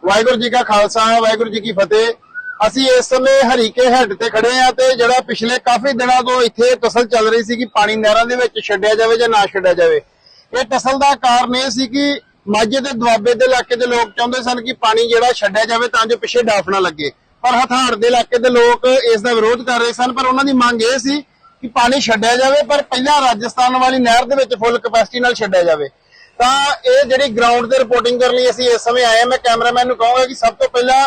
वाहिगुरू जी का खालसा वाहिगुरू जी की फतेह। ਅਸੀਂ ਇਸ ਸਮੇਂ ਹਰੀਕੇ ਹੈਡ ਤੇ ਖੜੇ ਆ ਤੇ ਜਿਹੜਾ ਪਿਛਲੇ ਕਾਫੀ ਦਿਨਾਂ ਤੋਂ ਇੱਥੇ ਟਸਲ ਚੱਲ ਰਹੀ ਸੀ ਕਿ ਪਾਣੀ ਨਹਿਰਾਂ ਦੇ ਵਿੱਚ ਛੱਡਿਆ ਜਾਵੇ ਜਾਂ ਨਾ ਛੱਡਿਆ ਜਾਵੇ। ਇਹ ਟਸਲ ਦਾ ਕਾਰਨ ਇਹ ਸੀ ਕਿ ਮਾਝੇ ਤੇ ਦੁਆਬੇ ਦੇ ਇਲਾਕੇ ਦੇ ਲੋਕ ਚਾਹੁੰਦੇ ਸਨ ਕਿ ਪਾਣੀ ਜਿਹੜਾ ਛੱਡਿਆ ਜਾਵੇ ਤਾਂ ਜੋ ਪਿੱਛੇ ਡਾਫ ਨਾ ਲੱਗੇ, ਪਰ ਹਥਾੜ ਦੇ ਇਲਾਕੇ ਦੇ ਲੋਕ ਇਸ ਦਾ ਵਿਰੋਧ ਕਰ ਰਹੇ ਸਨ। ਪਰ ਉਹਨਾਂ ਦੀ ਮੰਗ ਇਹ ਸੀ ਕਿ ਪਾਣੀ ਛੱਡਿਆ ਜਾਵੇ, ਪਰ ਪਹਿਲਾਂ ਰਾਜਸਥਾਨ ਵਾਲੀ ਨਹਿਰ ਦੇ ਵਿੱਚ ਫੁੱਲ ਕੈਪੈਸਿਟੀ ਨਾਲ ਛੱਡਿਆ ਜਾਵੇ। ਤਾਂ ਇਹ ਜਿਹੜੀ ਗਰਾਊਂਡ ਤੇ ਰਿਪੋਰਟਿੰਗ ਕਰਨ ਲਈ ਅਸੀਂ ਇਸ ਸਮੇਂ ਆਏ ਹਾਂ। ਮੈਂ ਕੈਮਰਾਮੈਨ ਨੂੰ ਕਹਾਂਗਾ ਕਿ ਸਭ ਤੋਂ ਪਹਿਲਾਂ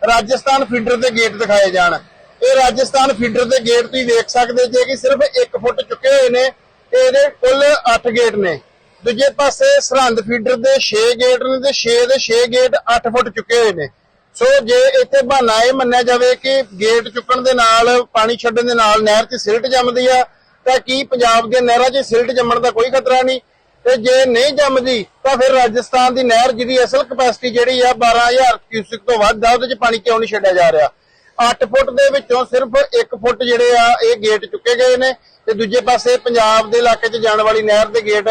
ਰਾਜਸਥਾਨ ਫੀਡਰ ਦੇ ਗੇਟ ਦਿਖਾਏ ਜਾਣ। ਇਹ ਰਾਜਸਥਾਨ ਫੀਡਰ ਦੇ ਗੇਟ ਤੁਸੀਂ ਦੇਖ ਸਕਦੇ ਜੇ ਕਿ ਸਿਰਫ 1 ਫੁੱਟ ਚੁੱਕੇ ਹੋਏ ਨੇ ਤੇ ਇਹਦੇ ਕੁੱਲ 8 ਗੇਟ ਨੇ। ਦੂਜੇ ਪਾਸੇ ਸਰਹੰਦ ਫੀਡਰ ਦੇ 6 ਗੇਟ ਨੇ ਤੇ 6 ਦੇ 6 ਗੇਟ 8 ਫੁੱਟ ਚੁੱਕੇ ਹੋਏ ਨੇ। ਸੋ ਜੇ ਇੱਥੇ ਬਹਾਨਾ ਇਹ ਮੰਨਿਆ ਜਾਵੇ ਕਿ ਗੇਟ ਚੁੱਕਣ ਦੇ ਨਾਲ ਪਾਣੀ ਛੱਡਣ ਦੇ ਨਾਲ ਨਹਿਰ 'ਚ ਸਿਲਟ ਜੰਮਦੀ ਆ ਤਾਂ ਕੀ ਪੰਜਾਬ ਦੀਆਂ ਨਹਿਰਾਂ 'ਚ ਸਿਲਟ ਜੰਮਣ ਦਾ ਕੋਈ ਖਤਰਾ ਨਹੀਂ? ਤੇ ਜੇ ਨਹੀਂ ਜੰਮਦੀ ਤਾਂ ਫਿਰ ਰਾਜਸਥਾਨ ਦੀ ਨਹਿਰ ਜਿਹਦੀ ਅਸਲ ਕੈਪੈਸਿਟੀ ਜਿਹੜੀ ਆ 12000 ਕਿਊਸਿਕ ਤੋਂ ਵੱਧ ਆ, ਉਹਦੇ 'ਚ ਪਾਣੀ ਕਿਉਂ ਨਹੀਂ ਛੱਡਿਆ ਜਾ ਰਿਹਾ? 8 ਫੁੱਟ ਦੇ ਵਿੱਚੋਂ ਸਿਰਫ 1 ਫੁੱਟ ਜਿਹੜੇ ਆ ਇਹ ਗੇਟ ਚੁੱਕੇ ਗਏ ਨੇ ਤੇ ਦੂਜੇ ਪਾਸੇ ਪੰਜਾਬ ਦੇ ਇਲਾਕੇ 'ਚ ਜਾਣ ਵਾਲੀ ਨਹਿਰ ਦੇ ਗੇਟ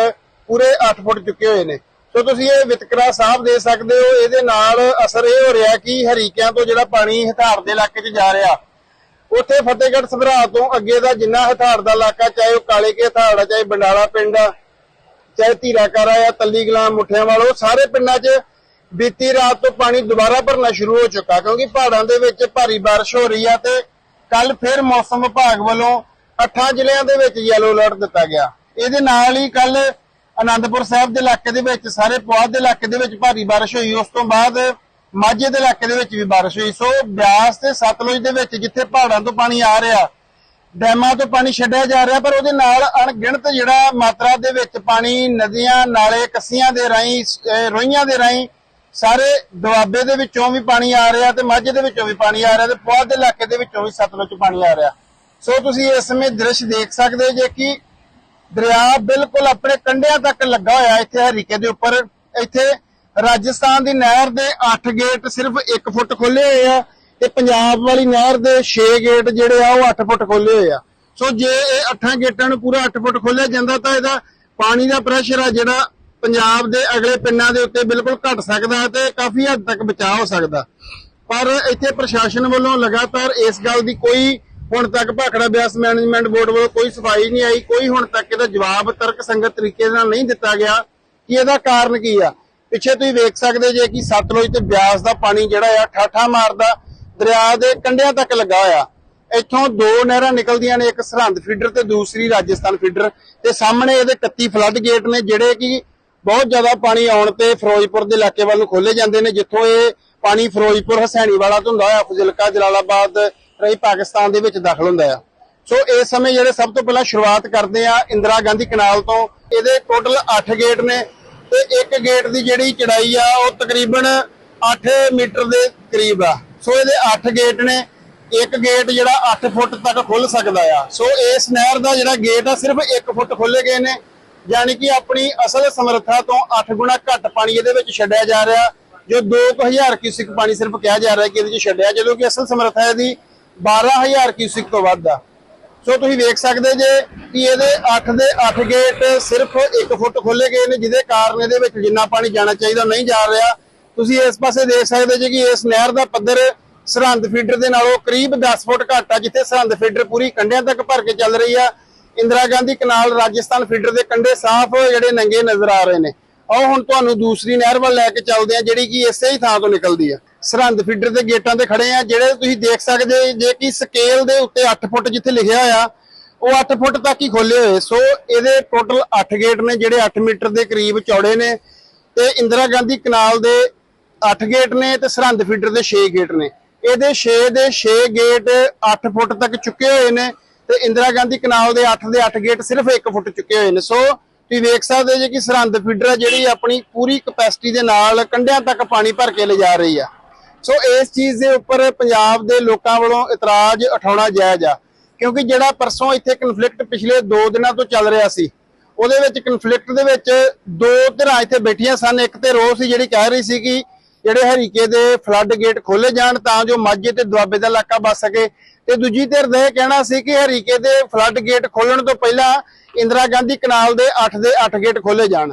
ਪੂਰੇ 8 ਫੁੱਟ ਚੁੱਕੇ ਹੋਏ ਨੇ। ਸੋ ਤੁਸੀਂ ਇਹ ਵਿਤਕਰਾ ਸਾਫ਼ ਦੇ ਸਕਦੇ ਹੋ। ਇਹਦੇ ਨਾਲ ਅਸਰ ਇਹ ਹੋ ਰਿਹਾ ਕਿ ਹਰੀਕਿਆਂ ਤੋਂ ਜਿਹੜਾ ਪਾਣੀ ਹਥਾੜ ਦੇ ਇਲਾਕੇ 'ਚ ਜਾ ਰਿਹਾ, ਉੱਥੇ ਫਤਿਹਗੜ੍ਹ ਸਭਰਾ ਤੋਂ ਅੱਗੇ ਦਾ ਜਿੰਨਾ ਹਥਾੜ ਦਾ ਇਲਾਕਾ, ਚਾਹੇ ਉਹ ਕਾਲੇ ਕੇ ਹਥਾੜ ਆ, ਚਾਹੇ ਬੰਡਾਲਾ ਪਿੰਡ ਆ, ਚਾਹੇ ਧੀਰਾਕਾਰਾ ਆ, ਤੱਲੀ ਕਲਾਂ, ਮੁੱਠਿਆਂ ਵਾਲੋ, ਸਾਰੇ ਪਿੰਡਾਂ 'ਚ ਬੀਤੀ ਰਾਤ ਤੋਂ ਪਾਣੀ ਦੁਬਾਰਾ ਭਰਨਾ ਸ਼ੁਰੂ ਹੋ ਚੁੱਕਾ ਕਿਉਂਕਿ ਪਹਾੜਾਂ ਦੇ ਵਿੱਚ ਭਾਰੀ ਬਾਰਿਸ਼ ਹੋ ਰਹੀ ਆ ਤੇ ਕੱਲ ਫਿਰ ਮੌਸਮ ਵਿਭਾਗ ਵੱਲੋਂ 8 ਜ਼ਿਲ੍ਹਿਆਂ ਦੇ ਵਿੱਚ ਯੈਲੋ ਅਲਰਟ ਦਿੱਤਾ ਗਿਆ। ਇਹਦੇ ਨਾਲ ਹੀ ਕੱਲ ਆਨੰਦਪੁਰ ਸਾਹਿਬ ਦੇ ਇਲਾਕੇ ਦੇ ਵਿੱਚ, ਸਾਰੇ ਪੁਆਧ ਦੇ ਇਲਾਕੇ ਦੇ ਵਿੱਚ ਭਾਰੀ ਬਾਰਿਸ਼ ਹੋਈ। ਉਸ ਤੋਂ ਬਾਅਦ ਮਾਝੇ ਦੇ ਇਲਾਕੇ ਦੇ ਵਿੱਚ ਵੀ ਬਾਰਿਸ਼ ਹੋਈ। ਸੋ ਬਿਆਸ ਤੇ ਸਤਲੁਜ ਦੇ ਵਿੱਚ ਜਿੱਥੇ ਪਹਾੜਾਂ ਤੋਂ ਪਾਣੀ ਆ ਰਿਹਾ, ਡੈਮਾਂ ਤੋਂ ਪਾਣੀ ਛੱਡਿਆ ਜਾ ਰਿਹਾ, ਪਰ ਉਹਦੇ ਨਾਲ ਅਣਗਿਣਤ ਜਿਹੜਾ ਮਾਤਰਾ ਦੇ ਵਿੱਚ ਪਾਣੀ ਨਦੀਆਂ, ਨਾਲੇ, ਕੱਸੀਆਂ ਦੇ ਰਾਹੀਂ, ਰੋਈਆਂ ਦੇ ਰਾਹੀਂ ਸਾਰੇ ਦੁਆਬੇ ਦੇ ਵਿੱਚੋਂ ਵੀ ਪਾਣੀ ਆ ਰਿਹਾ ਤੇ ਮਾਝੇ ਦੇ ਵਿੱਚੋਂ ਵੀ ਪਾਣੀ ਆ ਰਿਹਾ ਤੇ ਪੁਆਧ ਦੇ ਇਲਾਕੇ ਦੇ ਵਿੱਚੋਂ ਵੀ ਸਤਲੁਜ ਚ ਪਾਣੀ ਆ ਰਿਹਾ। ਸੋ ਤੁਸੀਂ ਇਸ ਸਮੇਂ ਦ੍ਰਿਸ਼ ਦੇਖ ਸਕਦੇ ਜੇ ਕਿ ਦਰਿਆ ਬਿਲਕੁਲ ਆਪਣੇ ਕੰਢਿਆਂ ਤੱਕ ਲੱਗਾ ਹੋਇਆ ਇੱਥੇ ਹਰੀਕੇ ਦੇ ਉੱਪਰ। ਇੱਥੇ ਰਾਜਸਥਾਨ ਦੀ ਨਹਿਰ ਦੇ 8 ਗੇਟ ਸਿਰਫ 1 ਫੁੱਟ ਖੋਲੇ ਹੋਏ ਆ ਤੇ ਪੰਜਾਬ ਵਾਲੀ ਨਹਿਰ ਦੇ 6 ਗੇਟ ਜਿਹੜੇ ਆ ਉਹ 8 ਫੁੱਟ ਖੋਲੇ ਹੋਏ ਆ। ਸੋ ਜੇ ਇਹ 8 ਗੇਟਾਂ ਨੂੰ ਪੂਰਾ 8 ਫੁੱਟ ਖੋਲਿਆ ਜਾਂਦਾ ਤਾਂ ਇਹਦਾ ਪਾਣੀ ਦਾ ਪ੍ਰੈਸ਼ਰ ਆ ਜਿਹੜਾ ਪੰਜਾਬ ਦੇ ਅਗਲੇ ਪਿੰਡਾਂ ਦੇ ਉੱਤੇ ਬਿਲਕੁਲ ਘਟ ਸਕਦਾ ਤੇ ਕਾਫੀ ਹੱਦ ਤੱਕ ਬਚਾਅ ਹੋ ਸਕਦਾ। ਪਰ ਇੱਥੇ ਪ੍ਰਸ਼ਾਸਨ ਵੱਲੋਂ ਲਗਾਤਾਰ ਇਸ ਗੱਲ ਦੀ ਕੋਈ ਹੁਣ ਤੱਕ ਭਾਖੜਾ ਬਿਆਸ ਮੈਨੇਜਮੈਂਟ ਬੋਰਡ ਵੱਲੋਂ ਕੋਈ ਸਫਾਈ ਨਹੀਂ ਆਈ, ਕੋਈ ਹੁਣ ਤੱਕ ਇਹਦਾ ਜਵਾਬ ਤਰਕਸੰਗਤ ਤਰੀਕੇ ਨਾਲ ਨਹੀਂ ਦਿੱਤਾ ਗਿਆ ਕਿ ਇਹਦਾ ਕਾਰਨ ਕੀ ਆ। ਪਿੱਛੇ ਤੁਸੀਂ ਵੇਖ ਸਕਦੇ ਜੇ ਕਿ ਸਤਲੁਜ ਤੇ ਬਿਆਸ ਦਾ ਪਾਣੀ ਜਿਹੜਾ ਆ ਠਾਠਾ ਮਾਰਦਾ ਦਰਿਆ ਦੇ ਕੰਢਿਆਂ ਤੱਕ ਲੱਗਾ ਹੋਇਆ। ਇੱਥੋਂ 2 ਨਹਿਰਾਂ ਨਿਕਲਦੀਆਂ ਨੇ, ਇੱਕ ਸਰਹੰਦ ਫੀਡਰ ਤੇ ਦੂਸਰੀ ਰਾਜਸਥਾਨ ਫੀਡਰ, ਤੇ ਸਾਹਮਣੇ ਇਹਦੇ 31 ਫਲੱਡ ਗੇਟ ਨੇ ਜਿਹੜੇ ਕਿ ਬਹੁਤ ਜ਼ਿਆਦਾ ਪਾਣੀ ਆਉਣ ਤੇ ਫਿਰੋਜ਼ਪੁਰ ਦੇ ਇਲਾਕੇ ਵੱਲ ਨੂੰ ਖੋਲੇ ਜਾਂਦੇ ਨੇ, ਜਿੱਥੋਂ ਇਹ ਪਾਣੀ ਫਿਰੋਜ਼ਪੁਰ, ਹਸੈਣੀ ਵਾਲਾ ਤੋਂ ਹੁੰਦਾ ਹੋਇਆ ਫਜ਼ਿਲਕਾ, ਜਲਾਲਾਬਾਦ ਰਹੀ ਪਾਕਿਸਤਾਨ ਦੇ ਵਿੱਚ ਦਾਖਲ ਹੁੰਦਾ ਆ। ਸੋ ਇਸ ਸਮੇਂ ਜਿਹੜੇ ਸਭ ਤੋਂ ਪਹਿਲਾਂ ਸ਼ੁਰੂਆਤ ਕਰਦੇ ਆ ਇੰਦਰਾ ਗਾਂਧੀ ਕਨਾਲ ਤੋਂ। ਇਹਦੇ ਟੋਟਲ 8 ਗੇਟ ਨੇ ਤੇ ਇੱਕ ਗੇਟ ਦੀ ਜਿਹੜੀ ਚੜਾਈ ਆ ਉਹ ਤਕਰੀਬਨ 8 ਮੀਟਰ ਦੇ ਕਰੀਬ ਆ। ਸੋ ਇਹਦੇ 8 ਗੇਟ ਨੇ, ਇੱਕ ਗੇਟ ਜਿਹੜਾ 8 ਫੁੱਟ ਤੱਕ ਖੁੱਲ ਸਕਦਾ ਆ। ਸੋ ਇਸ ਨਹਿਰ ਦਾ ਜਿਹੜਾ ਗੇਟ ਆ ਸਿਰਫ 1 ਫੁੱਟ ਖੋਲੇ ਗਏ ਨੇ, ਯਾਨੀ ਕਿ ਆਪਣੀ ਅਸਲ ਸਮਰੱਥਾ ਤੋਂ 8 ਗੁਣਾ ਘੱਟ ਪਾਣੀ ਇਹਦੇ ਵਿੱਚ ਛੱਡਿਆ ਜਾ ਰਿਹਾ, ਜੋ 2000 ਕਿਊਸਿਕ ਪਾਣੀ ਸਿਰਫ ਕਿਹਾ ਜਾ ਰਿਹਾ ਕਿ ਇਹਦੇ ਵਿੱਚ ਛੱਡਿਆ, ਜਦੋਂ ਕਿ ਅਸਲ ਸਮਰੱਥਾ ਇਹਦੀ 12000 ਕਿਊਸਿਕ ਤੋਂ ਵੱਧ ਆ। ਸੋ ਤੁਸੀਂ ਵੇਖ ਸਕਦੇ ਜੇ ਕਿ ਇਹਦੇ 8 ਦੇ 8 ਗੇਟ ਸਿਰਫ 1 ਫੁੱਟ ਖੋਲੇ ਗਏ ਨੇ, ਜਿਹਦੇ ਕਾਰਨ ਇਹਦੇ ਵਿੱਚ ਜਿੰਨਾ ਪਾਣੀ ਜਾਣਾ ਚਾਹੀਦਾ ਨਹੀਂ ਜਾ ਰਿਹਾ। ਤੁਸੀਂ ਇਸ ਪਾਸੇ ਦੇਖ ਸਕਦੇ ਜੇ ਕਿ ਇਸ ਨਹਿਰ ਦਾ ਪੱਧਰ ਸਰਹੰਦ ਫੀਡਰ ਦੇ ਨਾਲੋਂ ਕਰੀਬ 10 ਫੁੱਟ ਘੱਟ ਆ, ਜਿੱਥੇ ਸਰਹੰਦ ਫੀਡਰ ਪੂਰੀ ਕੰਢਿਆਂ ਤੱਕ ਭਰ ਕੇ ਚੱਲ ਰਹੀ ਆ। ਇੰਦਰਾ ਗਾਂਧੀ ਕਨਾਲ ਰਾਜਸਥਾਨ ਫੀਡਰ ਦੇ ਕੰਢੇ ਸਾਫ਼ ਜਿਹੜੇ ਨੰਗੇ ਨਜ਼ਰ ਆ ਰਹੇ ਨੇ। ਆਓ ਹੁਣ ਤੁਹਾਨੂੰ ਦੂਸਰੀ ਨਹਿਰ ਵੱਲ ਲੈ ਕੇ ਚੱਲਦੇ ਆ ਜਿਹੜੀ ਕਿ ਇਸੇ ਹੀ ਥਾਂ ਤੋਂ ਨਿਕਲਦੀ ਆ। ਸਰਹੰਦ ਫੀਡਰ ਦੇ ਗੇਟਾਂ ਤੇ ਖੜੇ ਆ, ਜਿਹੜੇ ਤੁਸੀਂ ਦੇਖ ਸਕਦੇ ਜੇ ਕਿ ਸਕੇਲ ਦੇ ਉੱਤੇ 8 ਫੁੱਟ ਜਿੱਥੇ ਲਿਖਿਆ ਹੋਇਆ ਉਹ 8 ਫੁੱਟ ਤੱਕ ਹੀ ਖੋਲੇ ਹੋਏ। ਸੋ ਇਹਦੇ ਟੋਟਲ 8 ਗੇਟ ਨੇ ਜਿਹੜੇ 8 ਮੀਟਰ ਦੇ ਕਰੀਬ ਚੌੜੇ ਨੇ ਤੇ ਇੰਦਰਾ ਗਾਂਧੀ ਕਨਾਲ ਦੇ 8 ਗੇਟ ਨੇ ਤੇ ਸਰਹੰਦ ਫੀਡਰ ਦੇ 6 ਗੇਟ ਨੇ। ਇਹਦੇ 6 ਦੇ 6 ਗੇਟ 8 ਫੁੱਟ ਤੱਕ ਚੁੱਕੇ ਹੋਏ ਨੇ ਤੇ ਇੰਦਰਾ ਗਾਂਧੀ ਕਨਾਲ ਦੇ 8 ਦੇ 8 ਗੇਟ ਸਿਰਫ 1 ਫੁੱਟ ਚੁੱਕੇ ਹੋਏ ਨੇ। ਸੋ ਤੁਸੀਂ ਵੇਖ ਸਕਦੇ ਜੇ ਕਿ ਸਰਹੰਦ ਫੀਡਰ ਜਿਹੜੀ ਆਪਣੀ ਪੂਰੀ ਕੈਪੈਸਿਟੀ ਦੇ ਨਾਲ ਕੰਢਿਆਂ ਤੱਕ ਪਾਣੀ ਭਰ ਕੇ ਲਿਜਾ ਰਹੀ ਆ। ਸੋ ਇਸ ਚੀਜ਼ ਦੇ ਉੱਪਰ ਪੰਜਾਬ ਦੇ ਲੋਕਾਂ ਵੱਲੋਂ ਇਤਰਾਜ਼ ਉਠਾਉਣਾ ਜਾਇਜ਼ ਆ, ਕਿਉਂਕਿ ਜਿਹੜਾ ਪਰਸੋਂ ਇੱਥੇ ਕਨਫਲਿਕਟ ਪਿਛਲੇ 2 ਦਿਨਾਂ ਤੋਂ ਚੱਲ ਰਿਹਾ ਸੀ, ਉਹਦੇ ਵਿੱਚ ਕਨਫਲਿਕਟ ਦੇ ਵਿੱਚ 2 ਧਿਰਾਂ ਇੱਥੇ ਬੈਠੀਆਂ ਸਨ। ਇੱਕ ਤੇ ਰੋਸ ਸੀ ਜਿਹੜੀ ਕਹਿ ਰਹੀ ਸੀ ਕਿ ਜਿਹੜੇ ਹਰੀਕੇ ਦੇ ਫਲੱਡ ਗੇਟ ਖੋਲੇ ਜਾਣ ਤਾਂ ਜੋ ਮਾਝੇ ਤੇ ਦੁਆਬੇ ਦਾ ਇਲਾਕਾ ਬਚ ਸਕੇ, ਤੇ ਦੂਜੀ ਧਿਰ ਦਾ ਇਹ ਕਹਿਣਾ ਸੀ ਕਿ ਹਰੀਕੇ ਦੇ ਫਲੱਡ ਗੇਟ ਖੋਲਣ ਤੋਂ ਪਹਿਲਾਂ ਇੰਦਰਾ ਗਾਂਧੀ ਕਨਾਲ ਦੇ 8 ਦੇ 8 ਗੇਟ ਖੋਲੇ ਜਾਣ।